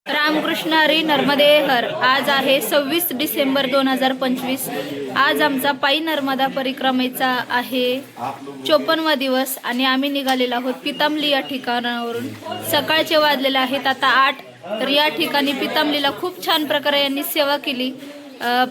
रामकृष्ण हरी नर्मदे हर. आज आहे 26 डिसेंबर 2025. आज आमचा पायी नर्मदा परिक्रमेचा आहे 54वा दिवस आणि आम्ही निघालेलो आहोत पितांबली या ठिकाणावरून. सकाळचे वाजलेले आहेत आता 8. तर या ठिकाणी पितांबलीला खूप छान प्रकारे यांनी सेवा केली.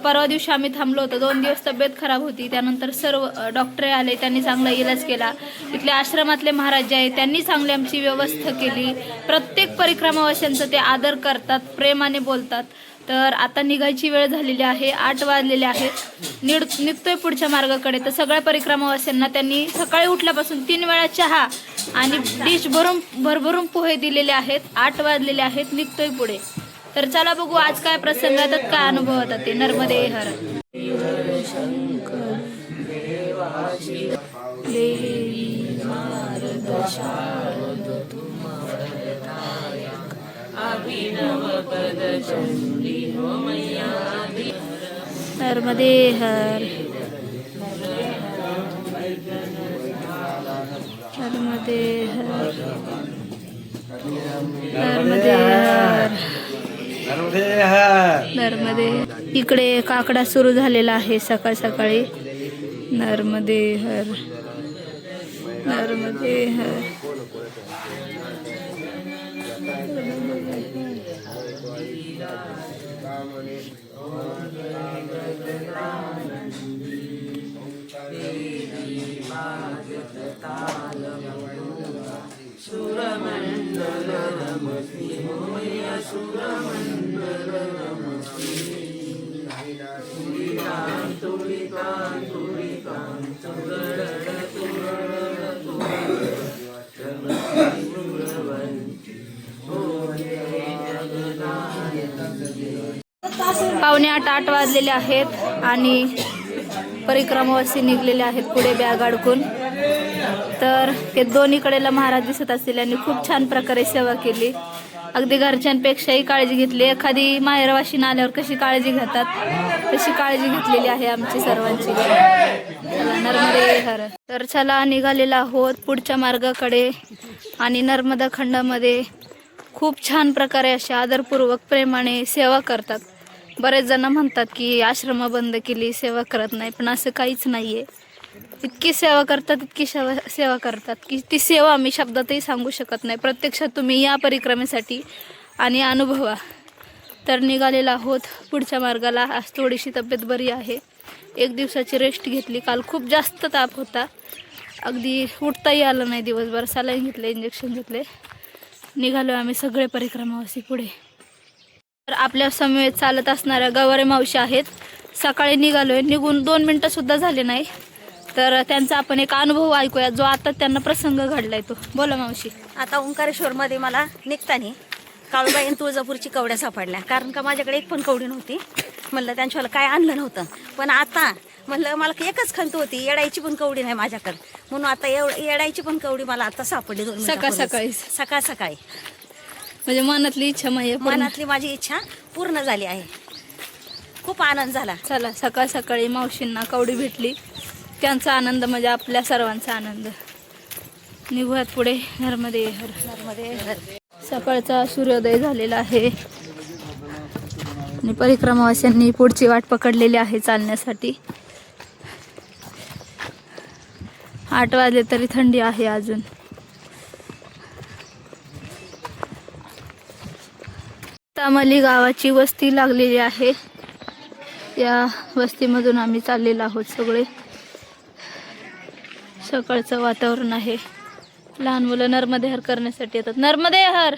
परवा दिवशी आम्ही थांबलो होतो. 2 दिवस तब्येत खराब होती. त्यानंतर सर्व डॉक्टर आले, त्यांनी चांगला इलाज केला. इथले आश्रमातले महाराज जे आहेत त्यांनी चांगली आमची व्यवस्था केली. प्रत्येक परिक्रमावाशांचं ते आदर करतात, प्रेमाने बोलतात. तर आता निघायची वेळ झालेली आहे. 8 वाजलेले आहेत. निघतोय पुढच्या मार्गाकडे. तर सगळ्या परिक्रमावाशांना त्यांनी सकाळी उठल्यापासून 3 वेळा चहा आणि डिश भरभरून पोहे दिलेले आहेत. 8 वाजलेले आहेत. निघतोय पुढे. तर चला बघू आज काय प्रसंग येतात, काय अनुभव होतात ते. नर्मदे हर. शंकर देवी नारद शारद अभिनव पद चंडी हो मैया. नर्मदे हर. नर्मदे हर. नर्मदे हर. नर्मदे. इकडे काकडा सुरू झालेला आहे सकाळ सकाळी. नर्मदे हर. नर्मदे हर. पावणे 8 वाजलेले आहेत आणि परिक्रमावासी निघलेले आहेत पुढे बॅग अडकून. तर हे दोन्हीकडेला महाराज दिसत असतील यांनी खूप छान प्रकारे सेवा केली. अगदी घरच्यांपेक्षाही काळजी घेतली. एखादी माहेरवाशीन आल्यावर कशी काळजी घेतात तशी काळजी घेतलेली आहे आमची सर्वांची. नर्मदे हर. तर चला निघालेला आहोत पुढच्या मार्गाकडे. आणि नर्मदा खंडामध्ये खूप छान प्रकारे अशा आदरपूर्वक प्रेमाने सेवा करतात. बरेच जण म्हणतात की आश्रम बंद केली, सेवा करत नाही, पण असं काहीच नाहीये. इतकी सेवा करतात, इतकी सेवा करतात की ती सेवा मी शब्दातही सांगू शकत नाही. प्रत्यक्षात तुम्ही या परिक्रमेसाठी आणि अनुभवा. तर निघालेला आहोत पुढच्या मार्गाला. आज थोडीशी तब्येत बरी आहे. 1 दिवसाची रेस्ट घेतली. काल खूप जास्त ताप होता, अगदी उठताही आलं नाही दिवसभर. सलाईन घेतले, इंजेक्शन घेतले. निघालो आम्ही सगळे परिक्रमावासी पुढे. तर आपल्या समवेत चालत असणाऱ्या गवारे मावशी आहेत. सकाळी निघालोय, निघून 2 मिनटं सुद्धा झाले नाही. तर त्यांचा आपण एक अनुभव ऐकूया जो आता त्यांना प्रसंग घडलाय तो. बोला मावशी. आता ओंकारेश्वरमध्ये मला निघताना काळूबाई आणि तुळजापूरची कवड्या सापडल्या. कारण का माझ्याकडे एक पण कवडी नव्हती. म्हणलं त्यांच्यावाला काय आणलं नव्हतं. पण आता म्हणलं मला एकच खंत होती, येडायची पण कवडी नाही माझ्याकडे. म्हणून आता येडायची पण कवडी मला आता सापडली. 2 सकाळी सकाळी म्हणजे मनातली इच्छा मनातली माझी इच्छा पूर्ण झाली आहे. खूप आनंद झाला. चला सकाळी मावशींना कवडी भेटली, त्यांचा आनंद म्हणजे आपल्या सर्वांचा आनंद. निघूयात पुढे. नर्मदे हर. नर्मदे हर. सकाळचा सूर्योदय झालेला आहे आणि परिक्रमावाशांनी पुढची वाट पकडलेली आहे चालण्यासाठी. 8 वाजले तरी थंडी आहे अजून. तामली गावाची वस्ती लागलेली आहे. या वस्तीमधून आम्ही चाललेलो आहोत सगळे. सकाळचं वातावरण आहे. लहान मुलं नर्मदे हर करण्यासाठी येतात. नर्मदे हर.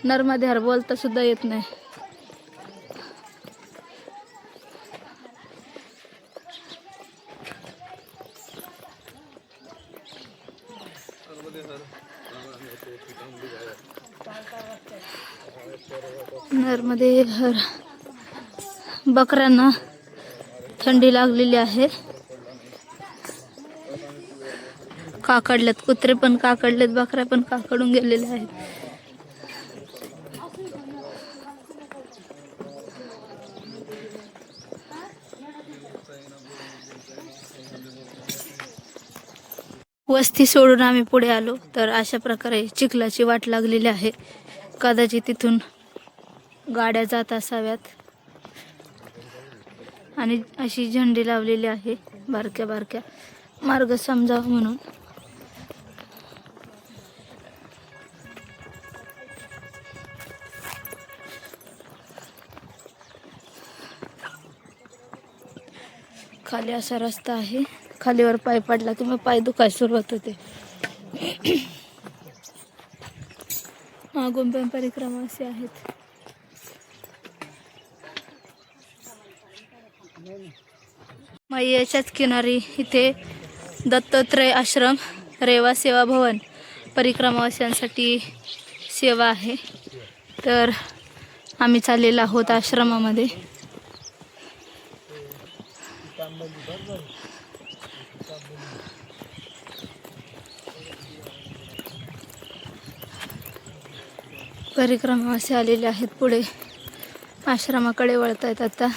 नर्मदे हर बोलता सुद्धा येत नाही. नर्मदे हर. बकऱ्यांना थंडी लागलेली आहे. काकडल्यात, कुत्रे पण काकडलेत, बकऱ्या पण काकडून गेलेल्या आहेत. वस्ती सोडून आम्ही पुढे आलो तर अशा प्रकारे चिखलाची वाट लागलेली आहे. कदाचित तिथून गाड्या जात असाव्यात आणि अशी झेंडी लावलेली आहे बारक्या बारक्या मार्ग समजावा म्हणून. खाली असा रस्ता आहे, खालीवर पाय पडला की मग पाय दुखायला सुरुवात होते. मागून पण परिक्रमा असे आहेत. मैयाच्याच किनारी इथे दत्तात्रय आश्रम रेवा सेवा भवन परिक्रमावासियांसाठी सेवा आहे. तर आम्ही चाललेलो आहोत आश्रमामध्ये. परिक्रमावासी आलेले आहेत, पुढे आश्रमाकडे वळत आहेत आता.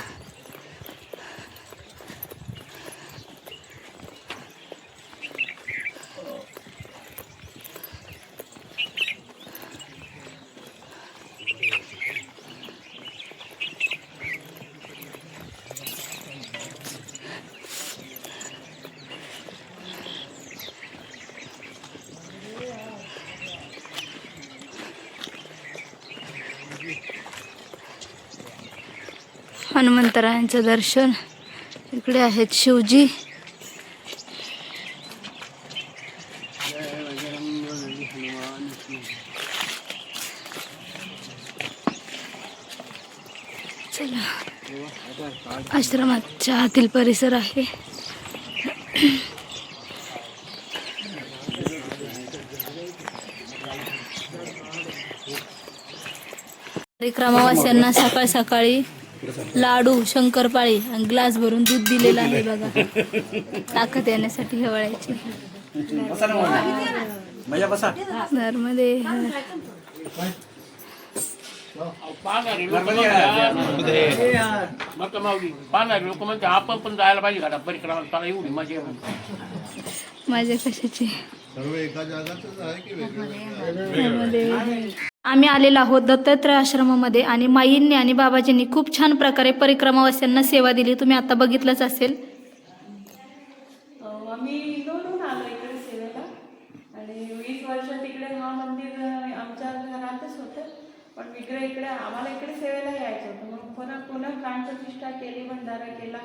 हनुमंतरायांचं दर्शन. इकडे आहेत शिवजी. चला, आश्रमाच्या आतील परिसर आहे. परिक्रमावासियांना सकाळ सकाळी लाडू, शंकरपाळी आणि ग्लास भरून दूध दिलेलं आहे बघा, ताकद येण्यासाठी हिवाळ्याची. नर्मदे आपण जायला पाहिजे का परिक्रमा, एवढी मजा. माझ्या कशाची. आम्ही आलेलो आहोत दत्तात्रय आश्रमामध्ये आणि माईंनी आणि बाबाजींनी खूप छान प्रकारे परिक्रमावासियांना सेवा दिली. तुम्ही आता बघितलंच असेल. आम्ही इंदोरहून आलो इकडे सेवेला आणि 20 वर्ष तिकडे हा मंदिर आमच्या घरातच होतं, पण इकडे आम्हाला इकडे सेवेला यायचं होतं. मग पुन्हा प्राणप्रतिष्ठा केली, भंडारा केला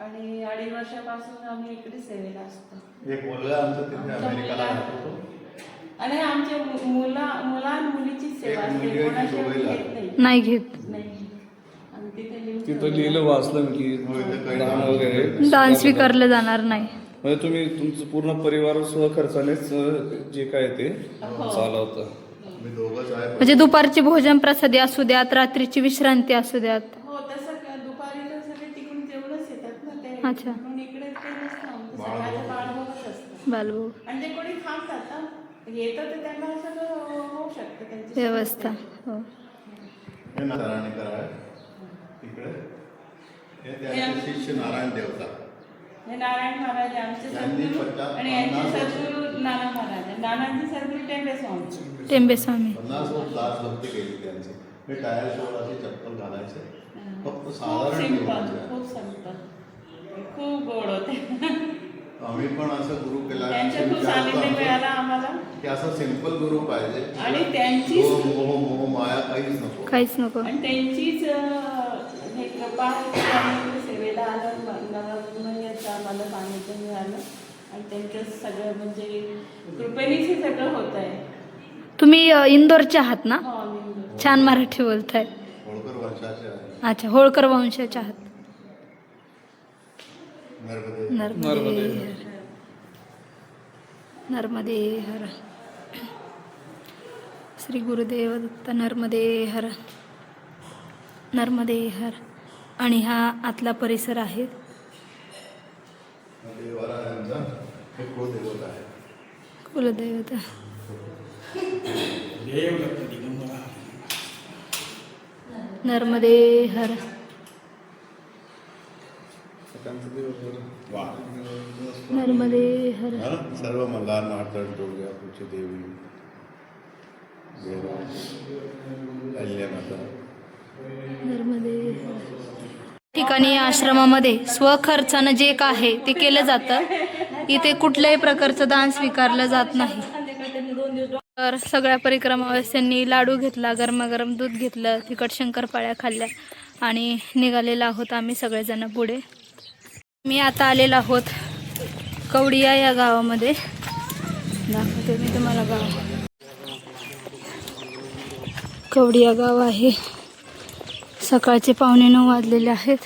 आणि 2.5 वर्षापासून आम्ही इकडे सेवेला असतो. एक मुलगा आमचं तिथे अमेरिकेला राहतो आणि आमच्या मुला मुलीची सेवा असते, कोणाची घेत नाही घेत. नाही. आणि तिथं लिहिलं वाचलं की दान वगैरे दान स्वीकारलं जाणार नाही. म्हणजे तुम्ही तुमचं पूर्ण परिवार स्वखर्चानेच जे काय ते चालवतं. मी दोघंच आहे. म्हणजे दुपारची भोजन प्रसादी असू द्यात, रात्रीची विश्रांती असू द्यात. हो, तसं दुपारी तर सगळे तिकडून जेवणच येतात ना ते. अच्छा. म्हणून इकडे ते नसतं, आमचं सगळ्याचं बाळभोगच असतं. बालभोग आणि ते कोणी थांबतात ना, येतं तर त्यांना सगळं होऊ शकतं त्यांची व्यवस्था. हो. हे नारायणकर आहे तिकडे. हे त्यांचे शिष्य नारायण देवता. हे नारायण महाराज आहे आमचे यांनी सद्गुरू आणि यांचे सद्गुरू नाना महाराज आहे. नानांचे सद्गुरू टेंबे स्वामी. टेंबे स्वामी. 50 वर्ष दास भक्ती केली त्यांची. हे टायर शोर अशी चप्पल घालायचे, फक्त खूप साधारण सिंपल, जेवण. खूप संत, खूप गोड होते. आम्ही पण असं गुरु केला त्यांच्या खूप सानिध्य मिळालं आम्हाला की असं सिंपल गुरु पाहिजे आणि त्यांची मोह माया काहीच नको. काहीच नको. आणि त्यांचीच हे कृपा त्यामुळे सेवेला आलं, आम्हाला पाण्याचं मिळालं आणि त्यांचं सगळं म्हणजे कृपेनेच हे सगळं होत आहे. तुम्ही इंदोरचे आहात ना? हो, आम्ही छान मराठी बोलताय. होळकर वर्षाचे आहे. अच्छा, होळकर वंशाचे आहात. नर्मदे. नर्मदे नर्मदे हर. श्री गुरुदेव दत्त. नर्मदे हर, नर्मदे हर. आणि हा आतला परिसर आहे. देवारा आहे आमचा, हे कुलदेवता आहे. कुलदैवता. नर्मदे हर. सकाळचं दिवस नर्मदे हर. है ना, सर्व मंगल मातरम दुर्गापूरची देवी अहिल्या माता. नर्मदे. ठिकाणी आश्रमामध्ये स्वखर्चानं जे काय आहे ते केलं जातं. इथे कुठल्याही प्रकारचं दान स्वीकारलं जात नाही. तर सगळ्या परिक्रमावाल्यांनी लाडू घेतला, गरमागरम दूध घेतलं, तिखट शंकरपाळ्या खाल्ल्या आणि निघालेलो आहोत आम्ही सगळेजण पुढे. मी आता आलेलो आहोत कवडिया या गावामध्ये. दाखवते मी तुम्हाला गाव. कवडिया गाव आहे. सकाळचे 8:45 वाजलेले आहेत.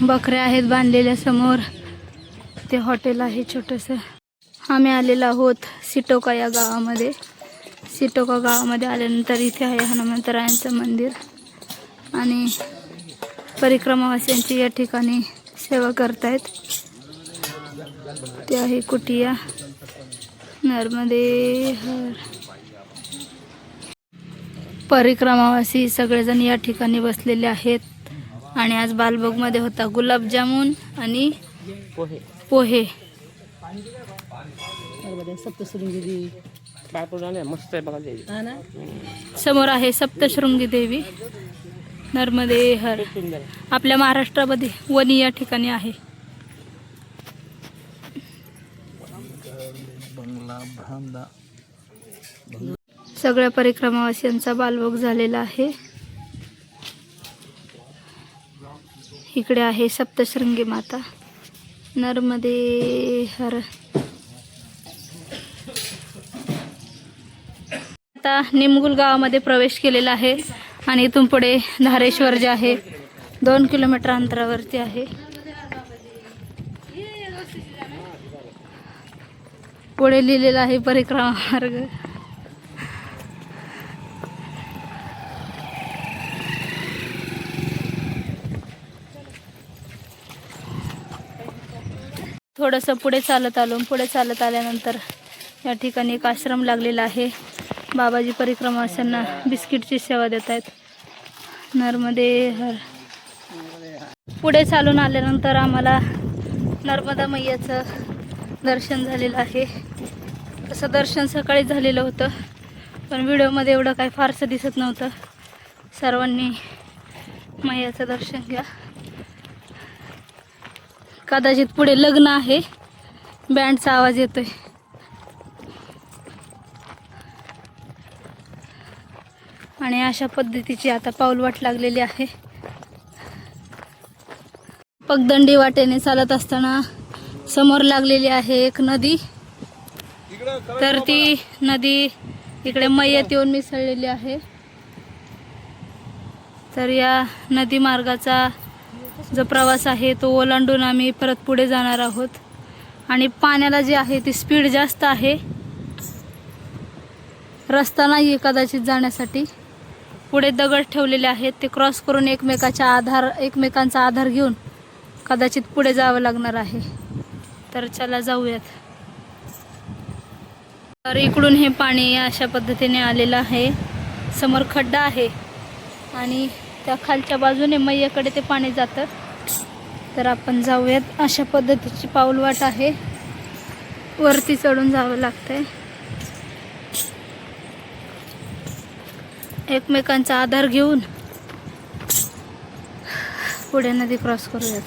बकऱ्या आहेत बांधलेल्या. समोर ते हॉटेल आहे छोटंसं. आम्ही आलेलो आहोत सिटोका या गावामध्ये. सिटोका गावामध्ये आल्यानंतर इथे आहे हनुमंतरायांचं मंदिर आणि परिक्रमावासियांची या ठिकाणी सेवा करतायत. ते आहे कुटिया. नर्मदे हर. परिक्रमावासी सगळेजण या ठिकाणी बसलेले आहेत आणि आज बालभोगमध्ये होता गुलाबजामुन आणि पोहे. मस्त आहे बघा. समोर आहे सप्तशृंगी देवी. नर्मदे हर. आपल्या महाराष्ट्रामध्ये वणी या ठिकाणी आहे. सगळ्या परिक्रमावासियांचा बालभोग झालेला आहे. इकडे आहे सप्तशृंगी माता. नर्मदे हर. आता निमगुल गावामध्ये प्रवेश केलेला आहे आणि इथून पुढे धारेश्वर जे आहे 2 किलोमीटर अंतरावरती आहे. पुढे लिहिलेला आहे परिक्रमा मार्ग. थोडंसं पुढे चालत आलो. पुढे चालत आल्यानंतर या ठिकाणी एक आश्रम लागलेला आहे. बाबाजी परिक्रमावाल्यांना बिस्किटची सेवा देत आहेत. नर्मदे हर. पुढे चालून आल्यानंतर आम्हाला नर्मदा मैयाचं दर्शन झालेलं आहे. तसं दर्शन सकाळी झालेलं होतं पण व्हिडिओमध्ये एवढं काही फारसं दिसत नव्हतं. सर्वांनी मैयाचं दर्शन घ्या. कदाचित पुढे लग्न आहे. बँडचा आवाज येतोय. आणि अशा पद्धतीची आता पाऊलवाट लागलेली आहे. पगदंडी वाटेने चालत असताना समोर लागलेली आहे एक नदी. तर ती नदी इकडे मैयात येऊन मिसळलेली आहे. तर या नदी मार्गाचा जो प्रवास आहे तो ओलांडून आम्ही परत पुढे जाणार आहोत. आणि पाण्याला जे आहे ती स्पीड जास्त आहे. रस्ता नाही आहे कदाचित जाण्यासाठी. पुढे दगड ठेवलेले आहेत ते क्रॉस करून एकमेकांचा आधार घेऊन कदाचित पुढे जावं लागणार आहे. तर चला जाऊयात. तर इकडून हे पाणी अशा पद्धतीने आलेलं आहे. समोर खड्डा आहे आणि त्या खालच्या बाजूने मैयाकडे ते पाणी जातं. तर आपण जाऊयात. अशा पद्धतीची पाऊलवाट आहे. वरती चढून जावं लागतंय. एकमेकांचा आधार घेऊन पुढे नदी क्रॉस करूयात.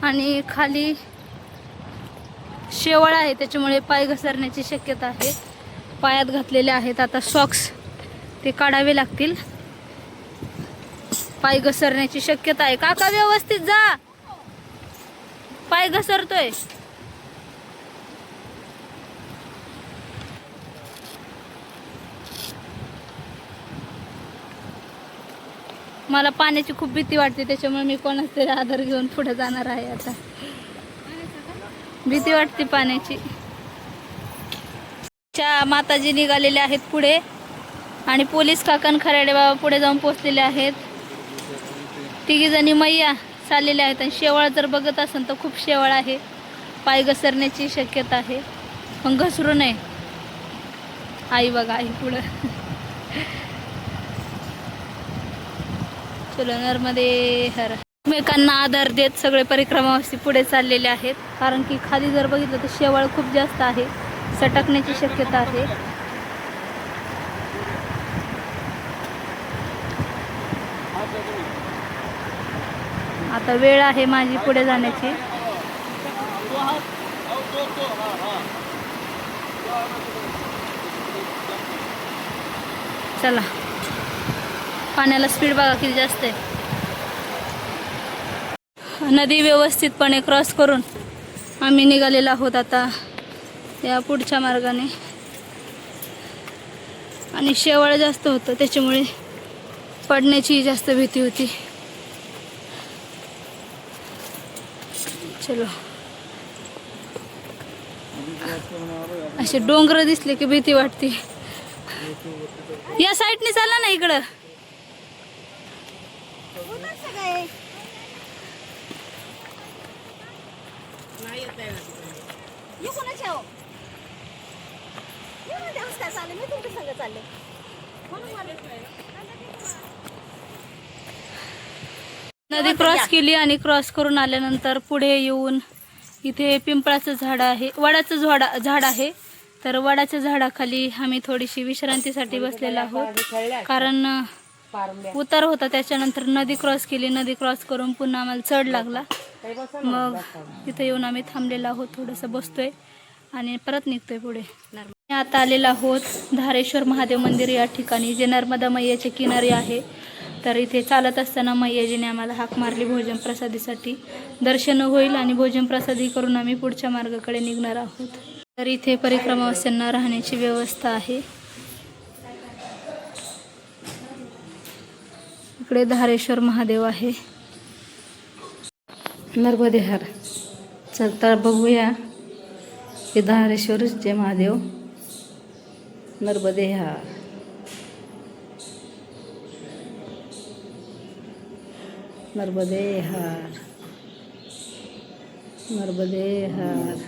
आणि खाली शेवाळ आहे त्याच्यामुळे पाय घसरण्याची शक्यता आहे. पायात घातलेले आहेत आता सॉक्स, ते काढावे लागतील. पाय घसरण्याची शक्यता आहे. काका व्यवस्थित जा, पाय घसरतोय. मला पाण्याची खूप भीती वाटते त्याच्यामुळे मी कोणाच तरी आधार घेऊन पुढे जाणार आहे. आता भीती वाटते पाण्याची. माताजी निघालेले आहेत पुढे आणि पोलीस काकण खराडे बाबा पुढे जाऊन पोहोचलेले आहेत. तिघी जणी मैया चाललेल्या आहेत आणि शेवाळ जर बघत असेल तर खूप शेवाळ आहे. पाय घसरण्याची शक्यता आहे पण घसरू नये. आई बघा, आई पुढं. चलो नर्मदे हर. एकमेकांना आधार देत सगळे परिक्रमावासी पुढे चाललेले आहेत. कारण की खाली जर बघितलं तर शेवाळ खूप जास्त आहे, सटकण्याची शक्यता आहे. आता वेळ आहे माझी पुढे जाण्याची. चला, पाण्याला स्पीड बघा किती जास्त आहे. नदी व्यवस्थितपणे क्रॉस करून आम्ही निघालेलो आहोत आता या पुढच्या मार्गाने. आणि शेवाळ जास्त होतं त्याच्यामुळे पडण्याची जास्त भीती होती. चलो, असे डोंगर दिसले की भीती वाटते. या साईडने चालला ना इकडं. नदी क्रॉस केली आणि क्रॉस करून आल्यानंतर पुढे येऊन इथे पिंपळाचं झाड आहे, वडाचं झाड आहे. तर वडाच्या झाडाखाली आम्ही थोडीशी विश्रांतीसाठी बसलेलो आहोत. कारण उतार होता, त्याच्यानंतर नदी क्रॉस केली. नदी क्रॉस करून पुन्हा आम्हाला चढ लागला. मग तिथे येऊन आम्ही थांबलेलो आहोत, थोडंसं बसतोय आणि परत निघतोय पुढे. आता आलेलो आहोत धारेश्वर महादेव मंदिर या ठिकाणी, जे नर्मदा मैयाच्या किनारी आहे. तर इथे चालत असताना मैयाजीने आम्हाला हाक मारली भोजन प्रसादीसाठी. दर्शन होईल आणि भोजन प्रसादी करून आम्ही पुढच्या मार्गाकडे निघणार आहोत. तर इथे परिक्रमावासींना राहण्याची व्यवस्था आहे. इकडे धारेश्वर महादेव आहे. नर्मदे हर. चलता बघूया हे धारेश्वरचे महादेव. नर्मदे हर. नर्मदे हर. नर्मदे हर.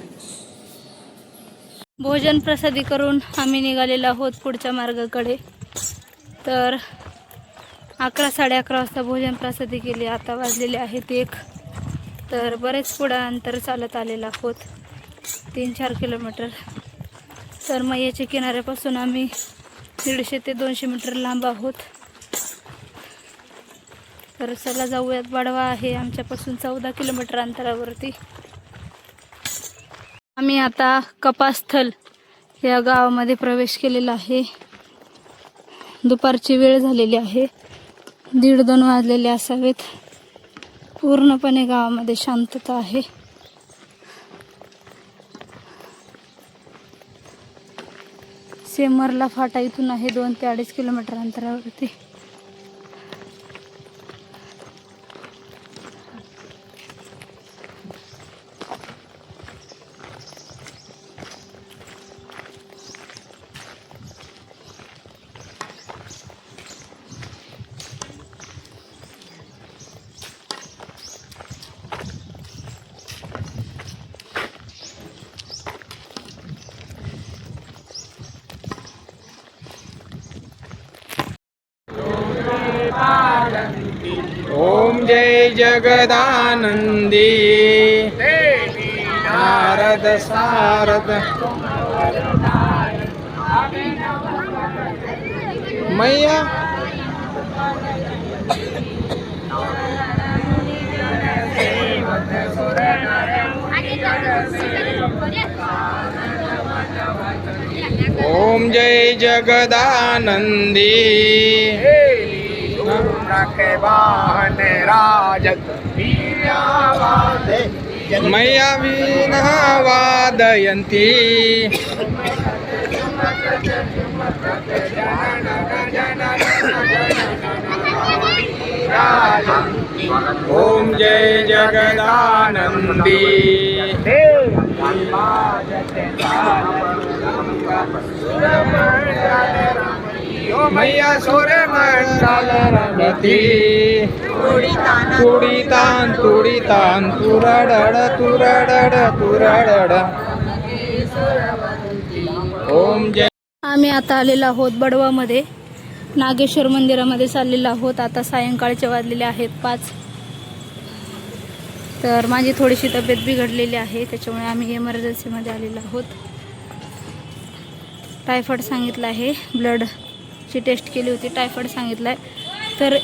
भोजन प्रसादी करून आम्ही निघालेलो आहोत पुढच्या मार्गाकडे. तर 11 साडे 11 वाजता भोजन प्रसादी केली. आता वाजलेले आहेत 1. तर बरेच पुढं अंतर चालत आलेलं आहोत, 3-4 किलोमीटर. तर मैयाच्या किनाऱ्यापासून आम्ही 150 ते 200 मीटर लांब आहोत. तर चला जाऊयात. बडवा आहे आमच्यापासून 14 किलोमीटर अंतरावरती. आम्ही आता कपास्थल या गावामध्ये प्रवेश केलेला आहे. दुपारची वेळ झालेली आहे, 1:30-2 वाजलेले असावेत. पूर्णपणे गावामध्ये शांतता आहे. सेमरला फाटा इथून आहे 2 ते 2.5 किलोमीटर अंतरावरती. ओम जय जगदानंदी नारद सारद मैया ओम जय जगदानंदी मैया वीणा वादयन्ती ओम जय जगदानंदी मैया सूर्य मंडल रंगती तुडीतान तुडीतान तुरडड तुरडड तुरडड ओम जय. आम्ही आता आलेलो आहोत बडवामध्ये, नागेश्वर मंदिरामध्ये चाललेलो आहोत. आता सायंकाळचे वाजलेले आहेत 5. तर माझी थोडीशी तब्येत बिघडलेली आहे, त्याच्यामुळे आम्ही इमर्जन्सीमध्ये आलेलो आहोत. टायफॉईड सांगितलं आहे, ब्लडची टेस्ट केली होती, टायफॉईड सांगितलं आहे. तर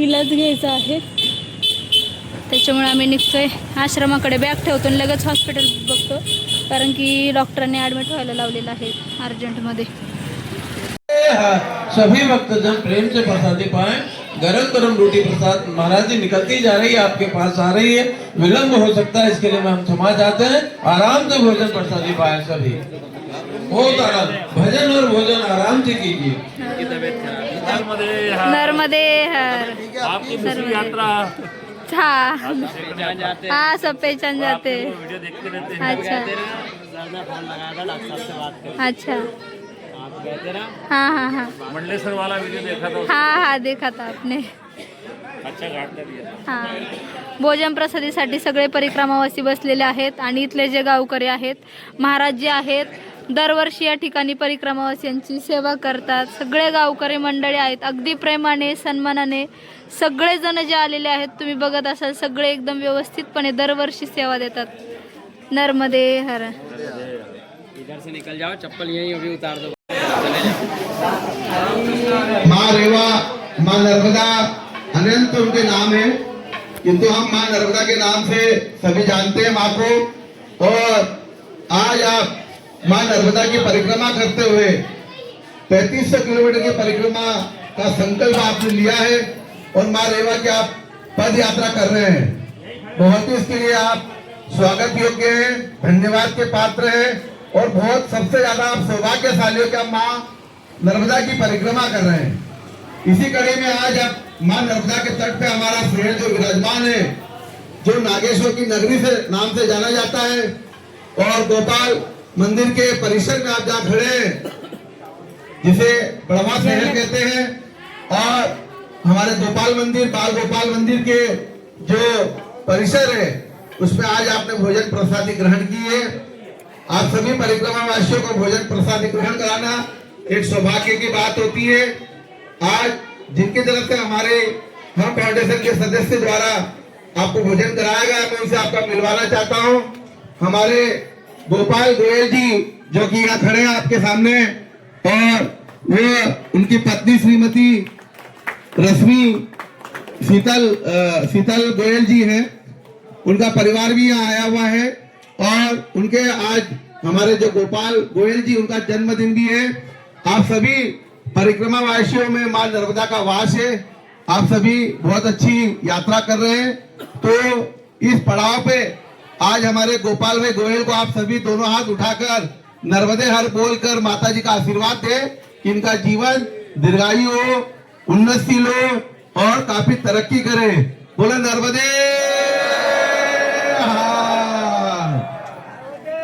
इलाज घ्यायचा आहे, त्याच्यामुळे आम्ही निघतोय आश्रमाकडे. बॅग ठेवतो आणि लगेच हॉस्पिटल बघतो, कारण की डॉक्टरांनी ॲडमिट व्हायला लावलेलं आहे अर्जंटमध्ये. सभी भक्तजन प्रेम से प्रसादी पाए. गरम गरम रोटी प्रसाद महाराज जी निकलती जा रही है, आपके पास आ रही है. विलंब हो सकता है, इसके लिए मैं हम क्षमा चाहते हैं. आराम से भोजन प्रसादी पाए सभी. बहुत आराम, भजन और भोजन आराम से कीजिए. नर्मदे हर आपकी दूसरी यात्रा हाँ सब पहचान जाते. अच्छा अच्छा हाँ हाँ हाँ मंडलेश्वर वाला वीडियो देखा था. हाँ हाँ देखा था आपने. अच्छा घाट कर दिया. हां, भोजन प्रसादीसाठी सगळे परिक्रमावासी बसलेले आहेत आणि इथले जे गावकरी आहेत, महाराज जे आहेत, दरवर्षी या ठिकाणी परिक्रमावासियांची सेवा करतात. सगळे गावकरी मंडळी आहेत, अगदी प्रेमाने सन्मानाने सगळेजण जे आलेले आहेत, तुम्ही बघत असाल, सगळे एकदम व्यवस्थितपणे दरवर्षी सेवा देतात. नर्मदे हर. इधर से निकल जाओ, चप्पल यहीं अभी उतार दो. माँ रेवा, माँ नर्मदा अनंत उनके नाम है, किंतु हम माँ नर्मदा के नाम से सभी जानते हैं माँ को. और आज आप माँ नर्मदा की परिक्रमा करते हुए 3500 किलोमीटर की परिक्रमा का संकल्प आपने लिया है और माँ रेवा की आप पद यात्रा कर रहे हैं. बहुत ही इसके लिए आप स्वागत योग्य हैं, धन्यवाद के पात्र हैं. और बहुत सबसे ज्यादा आप सौभाग्यशाली हो कि आप माँ नर्मदा की परिक्रमा कर रहे हैं. इसी कड़ी में आज आप माँ नर्मदा के तट पे हमारा शहर जो विराजमान है, जो नागेश्वर की नगरी से नाम से जाना जाता है, और गोपाल मंदिर के परिसर में आप जहाँ खड़े हैं, जिसे बड़वा शहर कहते हैं, और हमारे गोपाल मंदिर, बाल गोपाल मंदिर के जो परिसर है, उसमें आज आपने भोजन प्रसादी ग्रहण की है. आप सभी परिक्रमा वासियों को भोजन प्रसादी ग्रहण कराना एक सौभाग्य की बात होती है. आज जिनकी तरफ से हमारे हम फाउंडेशन के सदस्य द्वारा आपको भोजन कराया गया, मैं उनसे आपका मिलवाना चाहता हूं. हमारे गोपाल गोयल जी जो कि यहाँ खड़े हैं आपके सामने, और वो उनकी पत्नी श्रीमती रश्मि शीतल गोयल जी हैं. उनका परिवार भी यहाँ आया हुआ है, और उनके आज हमारे जो गोपाल गोयल जी, उनका जन्मदिन भी है. आप सभी परिक्रमा वासियों में मां नर्मदा का वास है. आप सभी बहुत अच्छी यात्रा कर रहे हैं. तो इस पड़ाव पे आज हमारे गोपाल भाई गोयल को आप सभी दोनों हाथ उठाकर नर्मदे हर बोलकर माता जी का आशीर्वाद दे कि इनका जीवन दीर्घायु हो, उन्नतशील हो और काफी तरक्की करे. बोले नर्मदे.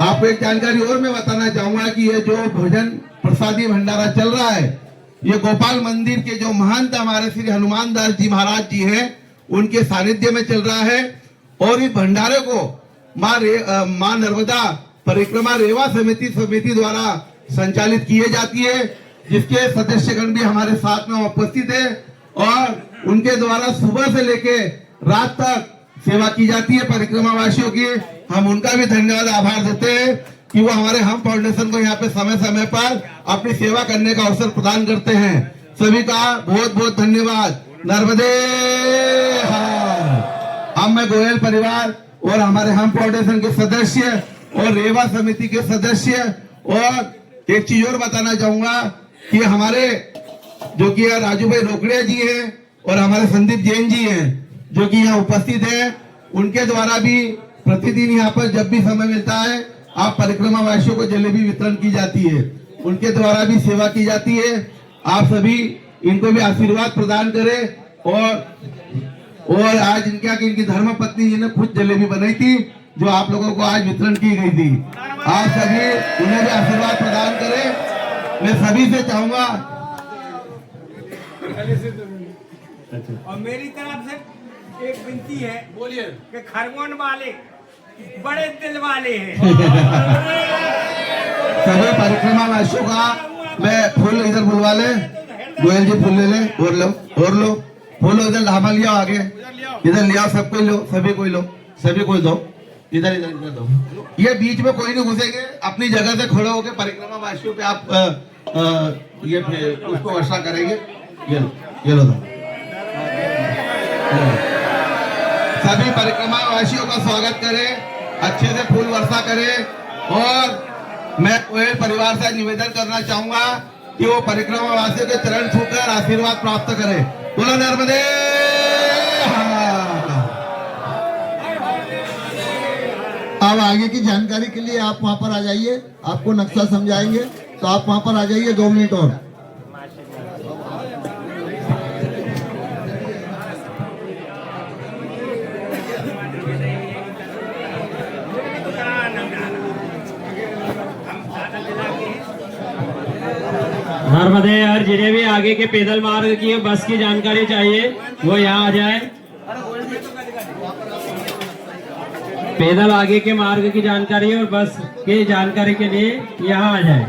आपको एक जानकारी और मैं बताना चाहूंगा कि ये जो भोजन प्रसादी भंडारा चल रहा है, ये गोपाल मंदिर के जो महंत हमारे श्री हनुमान दास जी महाराज जी हैं, उनके सानिध्य में चल रहा है. और इस भंडारे को माँ नर्मदा परिक्रमा रेवा समिति द्वारा संचालित किए जाती है, जिसके सदस्यगण भी हमारे साथ में उपस्थित है. और उनके द्वारा सुबह से लेके रात तक सेवा की जाती है परिक्रमा वासियों की. हम उनका भी धन्यवाद आभार देते हैं कि वो हमारे हम फाउंडेशन को यहाँ पे समय समय पर अपनी सेवा करने का अवसर प्रदान करते हैं. सभी का बहुत बहुत धन्यवाद. नर्मदे हर. हम मैं गोयल परिवार और हमारे हम फाउंडेशन के सदस्य और रेवा समिति के सदस्य। और एक चीज और बताना चाहूंगा कि हमारे जो कि राजू भाई रोकड़िया जी हैं और हमारे संदीप जैन जी हैं जो कि यहाँ उपस्थित हैं, उनके द्वारा भी प्रतिदिन यहाँ पर जब भी समय मिलता है आप परिक्रमा वासियों को जलेबी वितरण की जाती है, उनके द्वारा भी सेवा की जाती है। आप सभी इनको भी आशीर्वाद प्रदान करें। और आज इनकी धर्म पत्नी जी ने खुद जलेबी बनाई थी जो आप लोगों को आज वितरण की गई थी। आप सभी उन्हें भी आशीर्वाद प्रदान करें। मैं सभी से चाहूंगा और मेरी तरफ से एक विनती है, बोलिए, कि खरगोन वाले बड़े दिल वाले हैं। सभी परिक्रमा वासियों का मैं फूल इधर बुलवा ले, गोयल जी फूल ले ले, और लो फूल इधर ढाबा लिया आगे, इधर लिया, सबको लो, सभी को लो, सभी को दो, इधर इधर इधर दो। ये बीच में कोई नहीं घुसेंगे, अपनी जगह से खड़े होकर परिक्रमा वासियों पे आप ये उसको वर्षा करेंगे। ये लो दो। सभी परिक्रमा वासियों का स्वागत करें, अच्छे से फूल वर्षा करें। और मैं कोयल परिवार से निवेदन करना चाहूंगा कि वो परिक्रमा वासियों के चरण छूकर आशीर्वाद प्राप्त करें। बोलो नर्मदे। अब आगे की जानकारी के लिए आप वहां पर आ जाइए, आपको नक्शा समझाएंगे, तो आप वहां पर आ जाइए 2 मिनट और। नर्मदे और जिन्हें भी आगे के पैदल मार्ग की बस की जानकारी चाहिए वो यहाँ आ जाए। पैदल आगे के मार्ग की जानकारी और बस की जानकारी के लिए यहाँ आ जाए।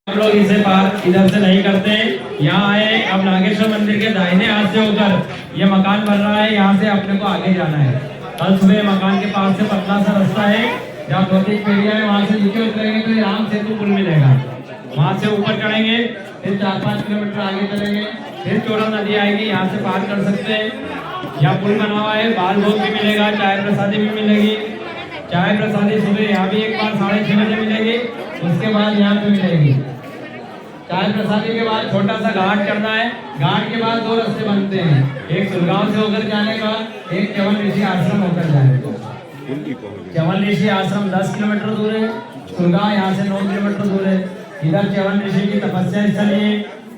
हम लोग इसे पार इधर से नहीं करते, यहाँ आए। अब नागेश्वर मंदिर के दाहिने हाथ से होकर ये मकान बन रहा है, यहाँ से अपने को आगे जाना है। कल सुबह मकान के पास से पतला सा रास्ता है, जहाँ 2-3 पेड़ियाँ है, वहाँ से नीचे उतरेंगे तो राम सेतु पुल मिलेगा। वहाँ से ऊपर चढ़ेंगे, फिर 4-5 किलोमीटर आगे चलेंगे, फिर चोरा नदी आएगी, यहाँ से पार कर सकते हैं। यहाँ पुल बना हुआ है, बाल भोग भी मिलेगा, चाय प्रसादी भी मिलेगी। चाय प्रसादी सुबह यहाँ भी एक बार 6:30 बजे मिलेगी, उसके बाद यहाँ पे मिलेगी। चाय प्रसादी के बाद छोटा सा घाट चढ़ना है, घाट के बाद 2 रास्ते बनते हैं, एक सुरगांव से होकर जाने का, एक च्यवन ऋषि आश्रम होकर जाने का। च्यवन ऋषि आश्रम 10 किलोमीटर दूर है, सुरगांव यहाँ से 9 किलोमीटर दूर है। इधर च्यवन ऋषि की तपस्या स्थल है,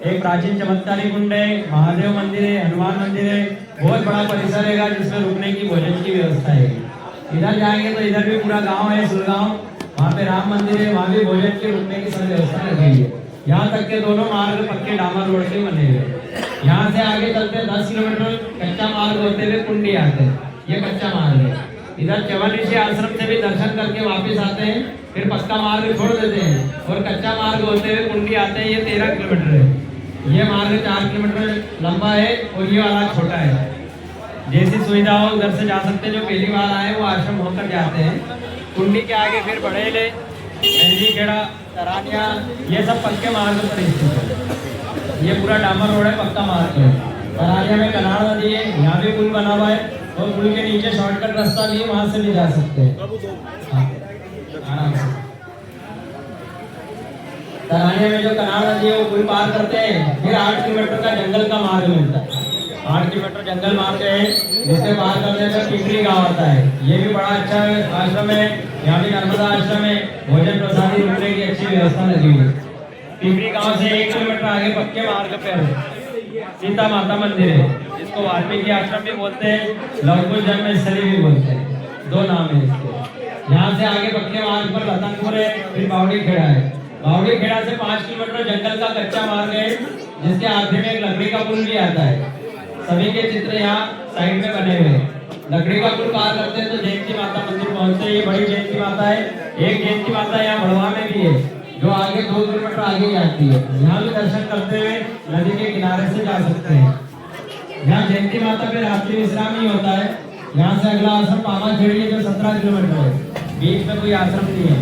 एक प्राचीन चमत्कारी कुंड है, महादेव मंदिर है, हनुमान मंदिर है, बहुत बड़ा परिसर है जिसमें रुकने की भोजन की व्यवस्था है। इधर जाएंगे तो इधर भी पूरा गाँव है सुरगांव, वहाँ पे राम मंदिर है, वहाँ भी भोजन की रुकने की सब व्यवस्था रखी है। यहाँ तक के दोनों मार्ग पक्के डामर रोड के बने हुए। यहाँ से आगे चलते 10 किलोमीटर कच्चा मार्ग होते हुए कुंडी आते हैं, ये कच्चा मार्ग है। इधर च्यवन ऋषि आश्रम से भी दर्शन करके वापस आते हैं, फिर पक्का मार्ग छोड़ देते हैं और कच्चा मार्ग होते हुए कुंडी आते हैं। ये 13 किलोमीटर है, ये मार्ग 4 किलोमीटर लंबा है और ये वाला छोटा है। जैसी सुविधा हो उधर से जा सकते हैं, जो पहली बार आए वो आश्रम होकर जाते हैं। कुंडी के आगे फिर बड़ेले, खेड़ा, तरानिया, ये सब पक्के मार्ग पर स्थित है। ये पूरा डामर रोड है, पक्का मार्ग है। तरानिया में कनाड़ नदी है, यहाँ भी पुल बना हुआ है और पुल के नीचे शॉर्टकट रास्ता भी है, वहाँ से भी जा सकते हैं आराम से। तरानिया में जो कनाड़ नदी है वो पुल पार करते हैं, फिर 8 किलोमीटर का जंगल का मार्ग मिलता है। 8 किलोमीटर जंगल मार्ग है, जिससे पार करने पर पिपरी गाँव आता है। ये भी बड़ा अच्छा आश्रम है, यहाँ भी नर्मदा आश्रम है, भोजन प्रसादी रुकने की अच्छी व्यवस्था लगी हुई है। पिपरी गांव से 1 किलोमीटर आगे पक्के मार्ग पर सीता माता मंदिर है, जिसको वाल्मीकि आश्रम भी बोलते हैं, लवकुश जन्मस्थली भी बोलते हैं, 2 नाम है इसके। यहाँ से आगे पक्के मार्ग पर रतनपुर है, फिर बावड़ी खेड़ा है। बावड़ी खेड़ा से 5 किलोमीटर जंगल का कच्चा मार्ग है, जिसके आधे में एक लकड़ी का पुल भी आता है। सभी के चित्र यहाँ साइड में बने हुए हैं। लकड़ी का पुल पार करते हैं तो जयंती माता मंदिर पहुंचते हैं। ये बड़ी जयंती माता है, एक जयंती माता यहाँ बड़वा में भी है, जो आगे 2 किलोमीटर आगे जाती है। यहाँ भी दर्शन करते हुए नदी के किनारे से जा सकते हैं। यहाँ जयंती माता पे रात्रि विश्राम ही होता है। यहाँ से अगला आश्रम पामा खेड़ी है, जो 17 किलोमीटर है। बीच में कोई आश्रम नहीं है।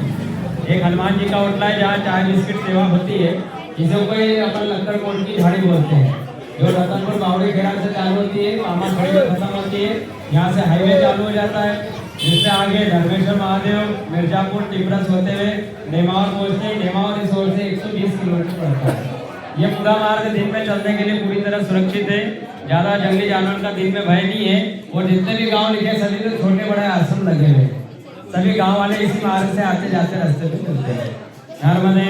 एक हनुमान जी का होटल है जहाँ चाय बिस्किट सेवा होती है, जिसे कोई अपन लक्कड़ कोट की झाड़ी बोलते हैं, जो रतनपुर बावड़ी खेड़ा से चालू होती है, मामा खड़ी में खत्म होती है। यहाँ से हाईवे चालू हो जाता है, जिससे आगे धर्मेश्वर महादेव, मिर्जापुर, टिपरस होते हुए नेमावर पहुँचते हैं। नेमावर इस ओर से 120 किलोमीटर पड़ता है। ये पूरा मार्ग दिन में चलने के लिए पूरी तरह सुरक्षित है, ज्यादा जंगली जानवर का दिन में भय नहीं है। और जितने भी गांव लिखे सभी में छोटे बड़े आश्रम लगे हुए हैं, सभी गांव वाले इसी मार्ग से आते जाते रास्ते पे चलते हैं। नर्मदे